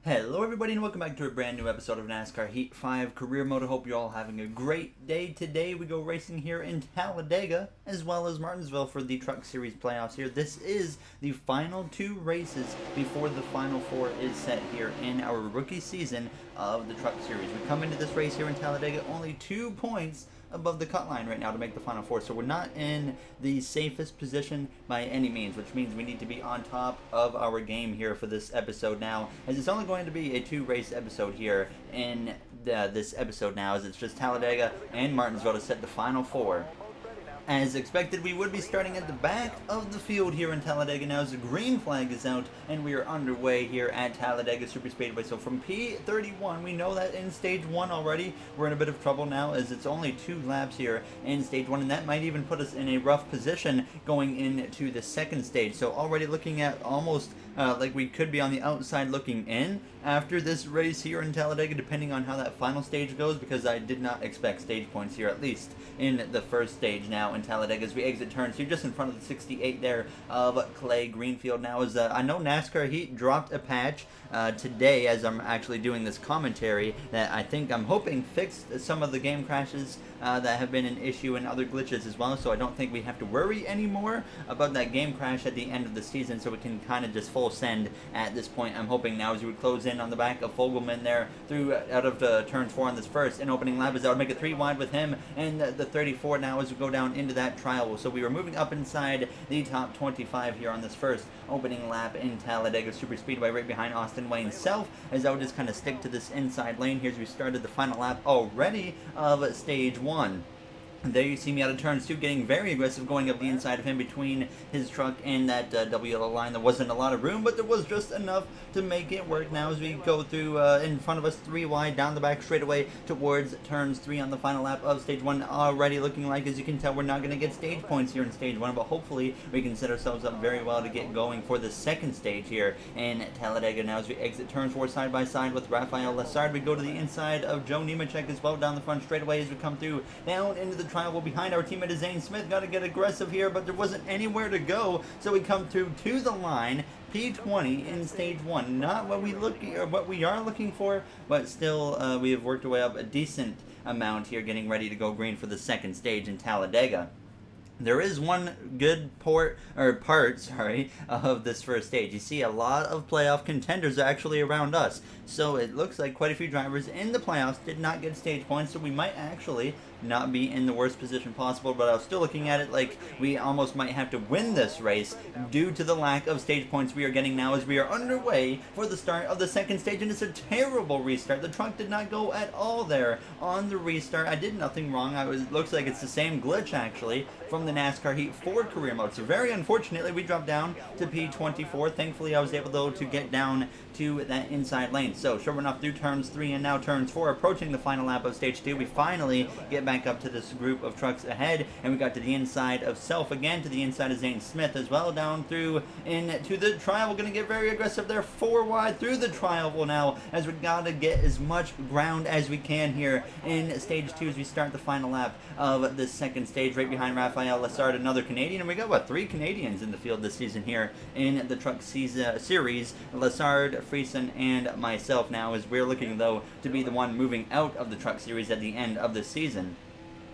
Hello everybody and welcome back to a brand new episode of NASCAR Heat 5 Career Mode. I hope you're all having a great day. Today we go racing here in Talladega as well as Martinsville for the Truck Series playoffs here. This is the final two races before the Final Four is set here in our rookie season of the Truck Series. We come into this race here in Talladega only 2 points above the cut line right now to make the Final Four, so we're not in the safest position by any means, which means we need to be on top of our game here for this episode now, as it's only going to be a 2-race episode here in this episode now, as it's just Talladega and Martinsville to set the Final Four. As expected, we would be starting at the back of the field here in Talladega now as the green flag is out and we are underway here at Talladega Super Speedway. So from P31, we know that in Stage 1 already, we're in a bit of trouble now as it's only 2 laps here in Stage 1, and that might even put us in a rough position going into the second stage. So already looking at almost like we could be on the outside looking in after this race here in Talladega, depending on how that final stage goes, because I did not expect stage points here, at least in the first stage now in Talladega as we exit turn 2, just in front of the 68 there of Clay Greenfield. Now, as I know NASCAR Heat dropped a patch today as I'm actually doing this commentary that I'm hoping fixed some of the game crashes that have been an issue and other glitches as well, so I don't think we have to worry anymore about that game crash at the end of the season, so we can kind of just full send at this point. I'm hoping now as we would close in on the back of Fogelman there through out of the turns 4 on this first and opening lap, as I would make it 3 wide with him and the 34 now as we go down into that trial. So we were moving up inside the top 25 here on this first opening lap in Talladega Super Speedway, right behind Austin Wayne Self, as I would just kind of stick to this inside lane here as we started the final lap already of Stage 1. There you see me out of turn 2 getting very aggressive, going up the inside of him between his truck and that double yellow line. There wasn't a lot of room, but there was just enough to make it work now as we go through in front of us 3 wide down the back straightaway towards turns 3 on the final lap of Stage 1. Already looking like, as you can tell, we're not going to get stage points here in Stage 1, but hopefully we can set ourselves up very well to get going for the second stage here in Talladega. Now as we exit turn 4 side by side with Rafael Lessard, we go to the inside of Joe Nemechek as well down the front straightaway as we come through down into the trial behind our teammate is Zane Smith. Got to get aggressive here, but there wasn't anywhere to go, so we come through to the line. P20 in Stage 1, not what we are looking for, but still we have worked our way up a decent amount here, getting ready to go green for the second stage in Talladega. There is one good part of this first stage. You see a lot of playoff contenders actually around us. So it looks like quite a few drivers in the playoffs did not get stage points, so we might actually not be in the worst position possible, but I was still looking at it like we almost might have to win this race due to the lack of stage points we are getting now as we are underway for the start of the second stage, and it's a terrible restart. The truck did not go at all there on the restart. I did nothing wrong. It looks like it's the same glitch actually from the NASCAR Heat 4 career mode. So very unfortunately we dropped down to P24. Thankfully I was able though to get down to that inside lane. So sure enough, through turns 3 and now turns 4, approaching the final lap of Stage 2, we finally get back up to this group of trucks ahead, and we got to the inside of Self again, to the inside of Zane Smith as well, down through into the trial. We're going to get very aggressive there, 4 wide through the trial now, as we got to get as much ground as we can here in Stage 2 as we start the final lap of the second stage, right behind Rafael Lessard, another Canadian, and we got 3 Canadians in the field this season here in the Truck Series, Lessard, Friesen, and myself now, as we're looking though to be the one moving out of the Truck Series at the end of the season.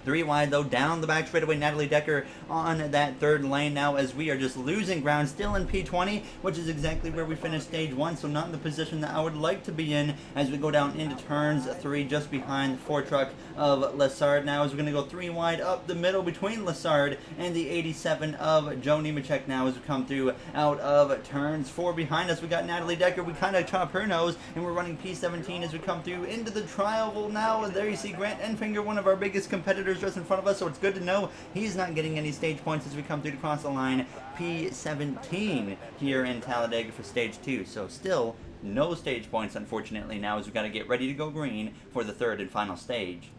3 wide though, down the back straightaway, Natalie Decker on that third lane now, as we are just losing ground, still in P20, which is exactly where we finished Stage 1, so not in the position that I would like to be in as we go down into turns 3, just behind the 4 truck of Lessard now, as we're going to go 3 wide up the middle between Lessard and the 87 of Joe Nemechek now, as we come through out of turns 4 behind us. We got Natalie Decker, we kind of chop her nose, and we're running P17 as we come through into the trial now, and there you see Grant Enfinger, one of our biggest competitors, just in front of us, so it's good to know he's not getting any stage points as we come through to cross the line. P17 here in Talladega for Stage 2, so still no stage points unfortunately now, as we've got to get ready to go green for the third and final stage.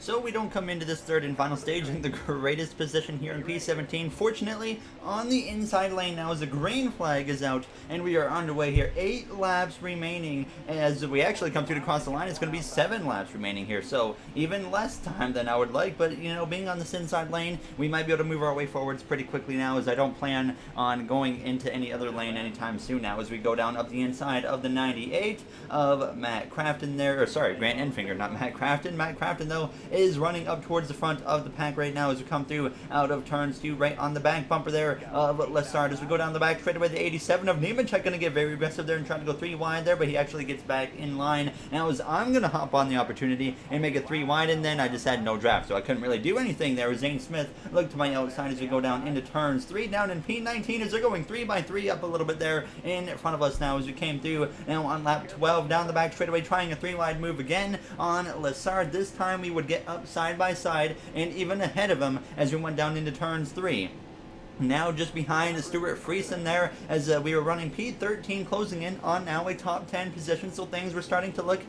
So we don't come into this third and final stage in the greatest position here in P17. Fortunately, on the inside lane now as the green flag is out, and we are underway here. 8 laps remaining. As we actually come through to cross the line, it's going to be 7 laps remaining here. So even less time than I would like, but you know, being on this inside lane, we might be able to move our way forwards pretty quickly now, as I don't plan on going into any other lane anytime soon now, as we go down up the inside of the 98 of Matt Crafton there, or sorry, Grant Enfinger, not Matt Crafton. Matt Crafton, though, is running up towards the front of the pack right now as we come through out of turns 2, right on the back bumper there of Lessard. As we go down the back straight away, the 87 of Nemechek going to get very aggressive there and try to go 3 wide there, but he actually gets back in line. Now as I'm going to hop on the opportunity and make it 3 wide, and then I just had no draft, so I couldn't really do anything there. Zane Smith looked to my outside as we go down into turns 3, down in P19 as they're going 3 by 3 up a little bit there in front of us now as we came through now on lap 12 down the back straight away, trying a 3 wide move again on Lessard. This time we would get up side by side and even ahead of him as we went down into turns 3. Now just behind Stuart Friesen there as we were running P13, closing in on now a top 10 position, so things were starting to look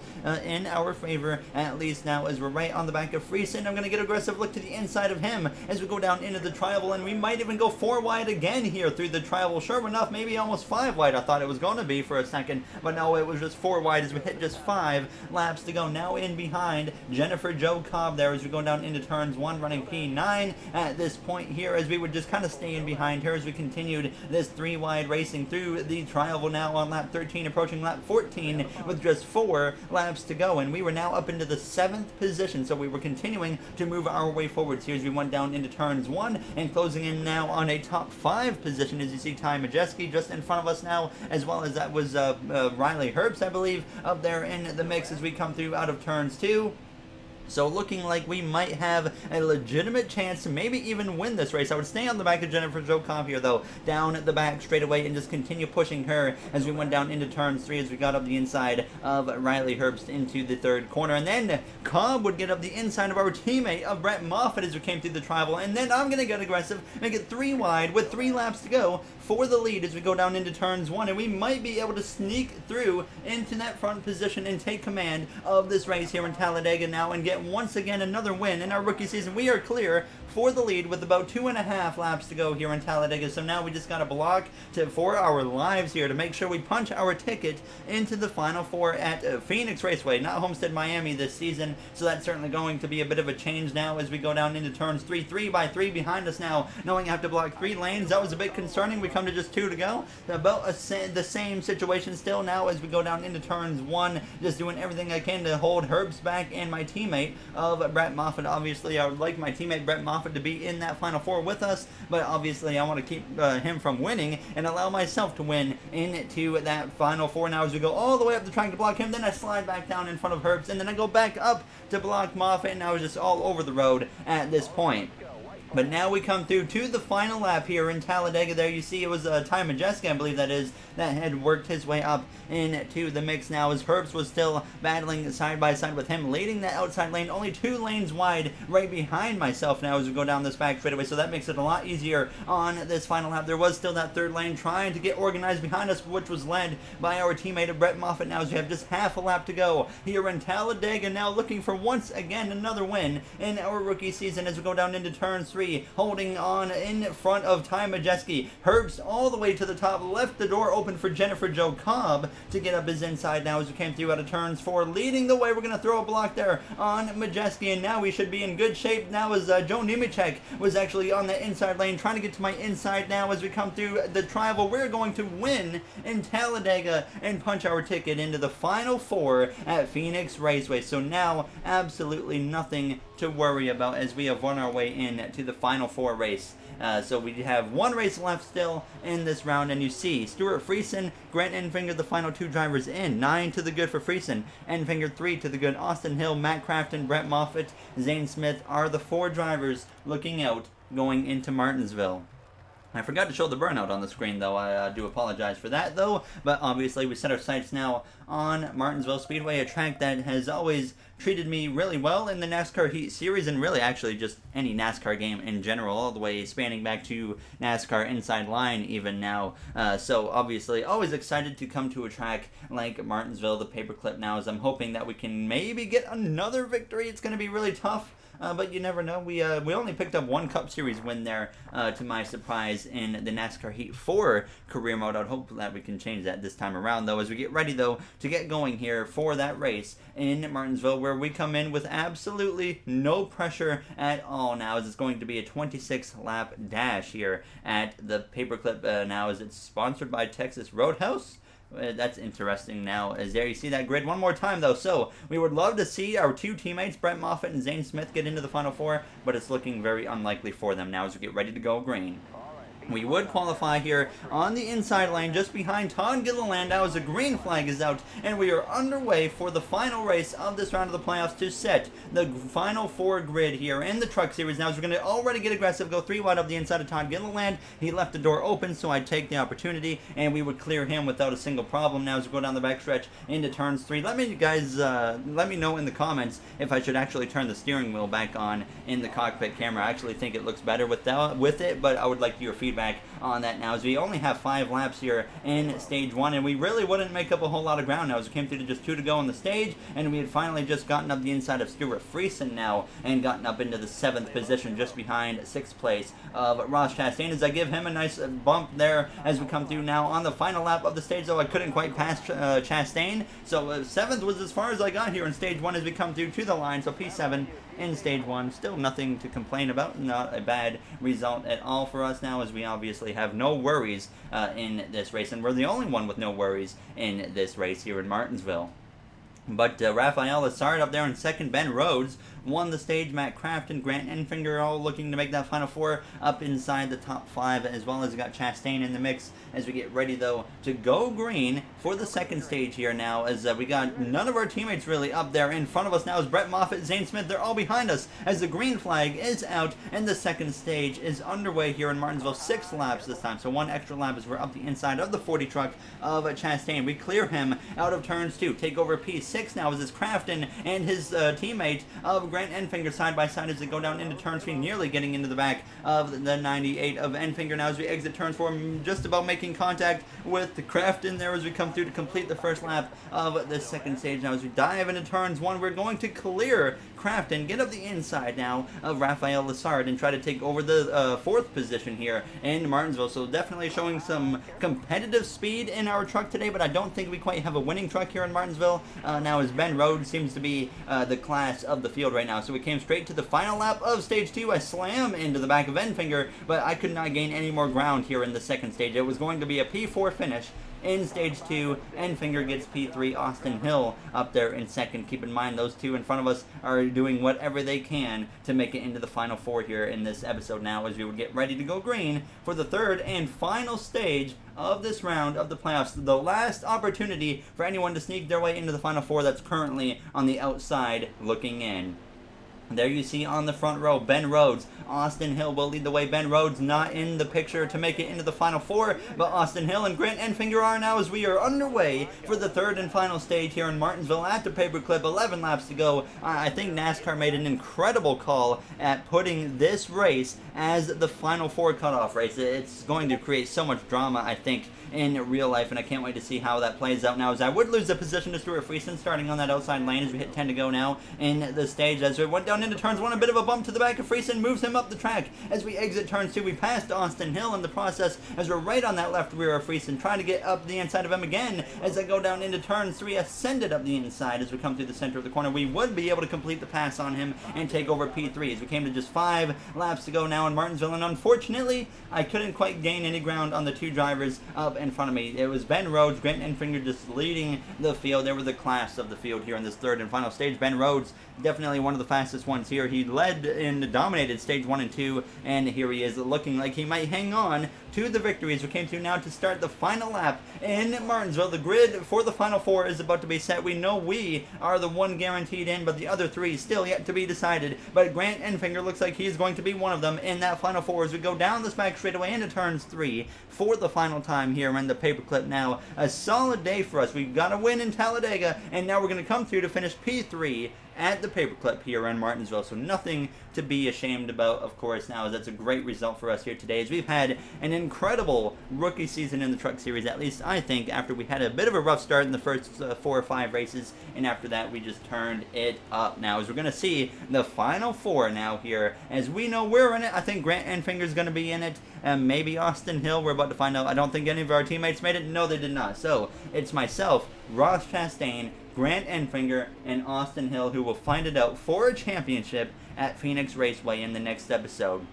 in our favor, at least now as we're right on the back of Friesen. I'm going to get an aggressive look to the inside of him as we go down into the tribal, and we might even go 4 wide again here through the tribal. Sure enough, maybe almost 5 wide I thought it was going to be for a second, but no, it was just 4 wide as we hit just 5 laps to go. Now in behind Jennifer Jo Cobb there as we go down into turns 1, running P9 at this point here, as we would just kind of stay in behind her as we continued this 3 wide racing through the tribal now on lap 13, approaching lap 14 with just 4 laps to go, and we were now up into the 7th position, so we were continuing to move our way forwards here as we went down into turns 1 and closing in now on a top 5 position, as you see Ty Majeski just in front of us now, as well as that was Riley Herbst, I believe, up there in the mix as we come through out of turns 2. So looking like we might have a legitimate chance to maybe even win this race. I would stay on the back of Jennifer Jo Cobb here, though, down at the back straight away, and just continue pushing her as we went down into turns 3 as we got up the inside of Riley Herbst into the 3rd corner. And then Cobb would get up the inside of our teammate of Brett Moffitt as we came through the tribal. And then I'm going to get aggressive, make it 3 wide with 3 laps to go for the lead as we go down into turns 1. And we might be able to sneak through into that front position and take command of this race here in Talladega now and get once again another win in our rookie season. We are clear for the lead with about 2.5 laps to go here in Talladega. So now we just got to block for our lives here to make sure we punch our ticket into the Final 4 at Phoenix Raceway, not Homestead, Miami this season. So that's certainly going to be a bit of a change now as we go down into turns 3. 3 by 3 behind us now, knowing I have to block 3 lanes. That was a bit concerning. We come to just 2 to go. About the same situation still now as we go down into turns 1, just doing everything I can to hold Herbst back and my teammate of Brett Moffitt. Obviously, I would like my teammate Brett Moffitt to be in that Final 4 with us, but obviously I want to keep him from winning and allow myself to win into that Final 4 now as we go all the way up the track to block him. Then I slide back down in front of Herbst, and then I go back up to block Moffitt, and I was just all over the road at this point. But now we come through to the final lap here in Talladega. There you see it was Ty Majeski, I believe that is, that had worked his way up into the mix now as Herbst was still battling side by side with him, leading that outside lane, only 2 lanes wide right behind myself now as we go down this back straightaway, so that makes it a lot easier on this final lap. There was still that 3rd lane trying to get organized behind us, which was led by our teammate Brett Moffitt now as we have just half a lap to go here in Talladega, now looking for once again another win in our rookie season as we go down into turns 3. Holding on in front of Ty Majeski. Herbst all the way to the top, left the door open for Jennifer Jo Cobb to get up his inside now as we came through out of turns 4, leading the way. We're going to throw a block there on Majeski, and now we should be in good shape now as Joe Nemechek was actually on the inside lane, trying to get to my inside now as we come through the tribal. We're going to win in Talladega and punch our ticket into the Final 4 at Phoenix Raceway. So now absolutely nothing to worry about as we have won our way in to the Final 4 race. So we have 1 race left still in this round, and you see Stuart Friesen, Grant Enfinger, the final 2 drivers in. 9 to the good for Friesen, Enfinger 3 to the good. Austin Hill, Matt Crafton, Brett Moffitt, Zane Smith are the 4 drivers looking out going into Martinsville. I forgot to show the burnout on the screen, though. I do apologize for that, though. But obviously, we set our sights now on Martinsville Speedway, a track that has always treated me really well in the NASCAR Heat Series, and really actually just any NASCAR game in general, all the way spanning back to NASCAR Inside Line even now. So obviously, always excited to come to a track like Martinsville, the paperclip now, as I'm hoping that we can maybe get another victory. It's going to be really tough. But you never know. We only picked up one Cup Series win there, to my surprise, in the NASCAR Heat 4 career mode. I'd hope that we can change that this time around, though, as we get ready, though, to get going here for that race in Martinsville, where we come in with absolutely no pressure at all now, as it's going to be a 26-lap dash here at the paperclip now, as it's sponsored by Texas Roadhouse. That's interesting now, as there you see that grid one more time, though. So we would love to see our two teammates, Brett Moffitt and Zane Smith, get into the Final Four, but it's looking very unlikely for them now as we get ready to go green. We would qualify here on the inside lane just behind Todd Gilliland now as the green flag is out, and we are underway for the final race of this round of the playoffs to set the Final Four grid here in the Truck Series. Now, as we're going to already get aggressive, go 3 wide up the inside of Todd Gilliland. He left the door open, so I'd take the opportunity, and we would clear him without a single problem. Now, as we go down the backstretch into turns 3, let me know in the comments if I should actually turn the steering wheel back on in the cockpit camera. I actually think it looks better with it, but I would like your feedback on that now, as we only have 5 laps here in stage 1, and we really wouldn't make up a whole lot of ground now, as we came through to just 2 to go on the stage, and we had finally just gotten up the inside of Stuart Friesen now, and gotten up into the 7th position, just behind 6th place of Ross Chastain, as I give him a nice bump there as we come through now on the final lap of the stage, though I couldn't quite pass Chastain, so 7th was as far as I got here in stage 1 as we come through to the line, so P7 in stage 1, still nothing to complain about, not a bad result at all for us now, as we obviously have no worries in this race, and we're the only one with no worries in this race here in Martinsville. But Raphael Lessard up there in second. Ben Rhodes won the stage. Matt Kraft and Grant Enfinger all looking to make that Final Four up inside the top 5, as well as we got Chastain in the mix as we get ready, though, to go green for the second stage here now, as we got none of our teammates really up there. In front of us now is Brett Moffitt, Zane Smith. They're all behind us as the green flag is out, and the second stage is underway here in Martinsville. 6 laps this time, so 1 extra lap as we're up the inside of the 40 truck of Chastain. We clear him out of turns 2, take over P6 now, as it's Crafton and his teammate of Grant Enfinger side by side as they go down into turn 3, nearly getting into the back of the 98 of Enfinger now as we exit turn 4, just about making contact with the Crafton there as we come through to complete the first lap of the second stage. Now as we dive into turns 1, we're going to clear Crafton, get up the inside now of Raphael Lessard, and try to take over the 4th position here in Martinsville. So definitely showing some competitive speed in our truck today, but I don't think we quite have a winning truck here in Martinsville now, as Ben Rhodes seems to be the class of the field right now. So we came straight to the final lap of stage 2. I slam into the back of Enfinger, but I could not gain any more ground here in the second stage. It was going to be a P4 finish in stage 2. Enfinger gets P3. Austin Hill up there in second. Keep in mind, those two in front of us are doing whatever they can to make it into the Final Four here in this episode now, as we would get ready to go green for the 3rd and final stage of this round of the playoffs. The last opportunity for anyone to sneak their way into the Final Four that's currently on the outside looking in. There you see on the front row, Ben Rhodes. Austin Hill will lead the way. Ben Rhodes not in the picture to make it into the Final Four, but Austin Hill and Grant Enfinger are now, as we are underway for the 3rd and final stage here in Martinsville at the paperclip. 11 laps to go. I think NASCAR made an incredible call at putting this race as the Final Four cutoff race. It's going to create so much drama, I think, in real life, and I can't wait to see how that plays out now, as I would lose the position to Stuart Friesen starting on that outside lane as we hit 10 to go now in the stage. As we went down into turns 1, a bit of a bump to the back of Friesen moves him up the track. As we exit turns 2, we passed Austin Hill in the process as we're right on that left rear of Friesen, trying to get up the inside of him again. As I go down into turn 3, ascended up the inside as we come through the center of the corner. We would be able to complete the pass on him and take over P3 as we came to just 5 laps to go now in Martinsville, and unfortunately I couldn't quite gain any ground on the 2 drivers up in front of me. It was Ben Rhodes, Grant Enfinger just leading the field. They were the class of the field here in this 3rd and final stage. Ben Rhodes, definitely one of the fastest ones here. He led and dominated stage 1 and 2, and here he is looking like he might hang on to the victories we came to now to start the final lap in Martinsville. The grid for the final 4 is about to be set. We know we are the one guaranteed in, but the other 3 still yet to be decided. But Grant Enfinger looks like he's going to be one of them in that final 4 as we go down this back straightaway into turns 3 for the final time here in the paperclip. Now, a solid day for us. We've got a win in Talladega, and now we're going to come through to finish P3 at the paperclip here in Martinsville. So nothing to be ashamed about, of course, now, as that's a great result for us here today, as we've had an incredible rookie season in the Truck Series, at least I think, after we had a bit of a rough start in the first 4 or 5 races, and after that we just turned it up. Now, as we're going to see the final 4 now here, as we know we're in it. I think Grant Enfinger's going to be in it, and maybe Austin Hill. We're about to find out. I don't think any of our teammates made it. No, they did not. So it's myself, Ross Chastain, Grant Enfinger, and Austin Hill who will find it out for a championship at Phoenix Raceway in the next episode.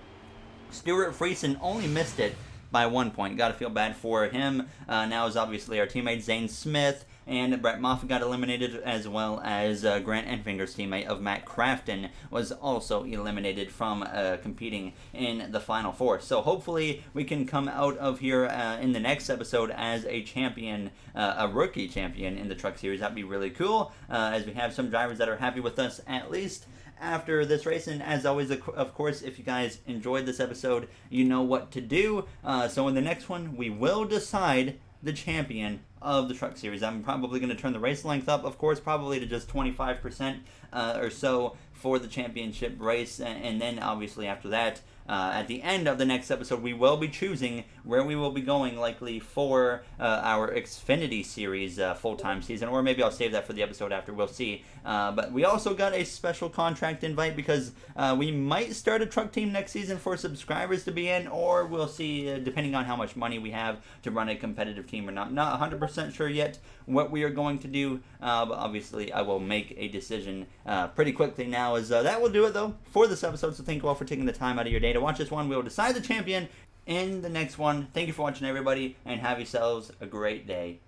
Stuart Friesen only missed it by 1 point. Got to feel bad for him. Now is obviously our teammate Zane Smith, and Brett Moffitt got eliminated, as well as Grant Enfinger's teammate of Matt Crafton was also eliminated from competing in the final 4. So hopefully we can come out of here in the next episode as a champion, a rookie champion in the Truck Series. That'd be really cool, as we have some drivers that are happy with us at least after this race. And as always, of course, if you guys enjoyed this episode, you know what to do. So in the next one, we will decide the champion of the Truck Series. I'm probably going to turn the race length up, of course, probably to just 25% or so for the championship race, and then obviously after that, at the end of the next episode, we will be choosing where we will be going, likely for our Xfinity Series full-time season, or maybe I'll save that for the episode after. We'll see. But we also got a special contract invite because we might start a truck team next season for subscribers to be in, or we'll see, depending on how much money we have to run a competitive team or not. Not 100% sure yet what we are going to do, but obviously I will make a decision pretty quickly now, as that will do it, though, for this episode. So thank you all for taking the time out of your day to watch this one. We will decide the champion in the next one. Thank you for watching, everybody, and have yourselves a great day.